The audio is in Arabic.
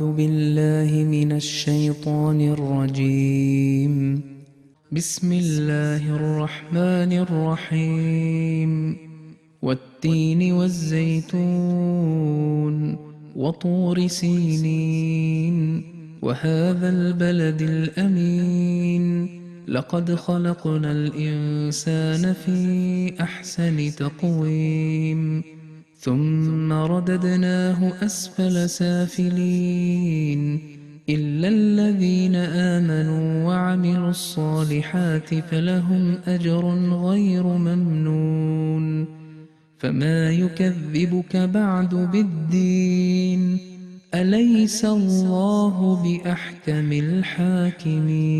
أعوذ بالله من الشيطان الرجيم. بسم الله الرحمن الرحيم. والتين والزيتون وطور سينين وهذا البلد الأمين لقد خلقنا الإنسان في أحسن تقويم ثم رددناه أسفل سافلين إلا الذين آمنوا وعملوا الصالحات فلهم أجر غير ممنون. فما يكذبك بعد بالدين؟ أليس الله بأحكم الحاكمين؟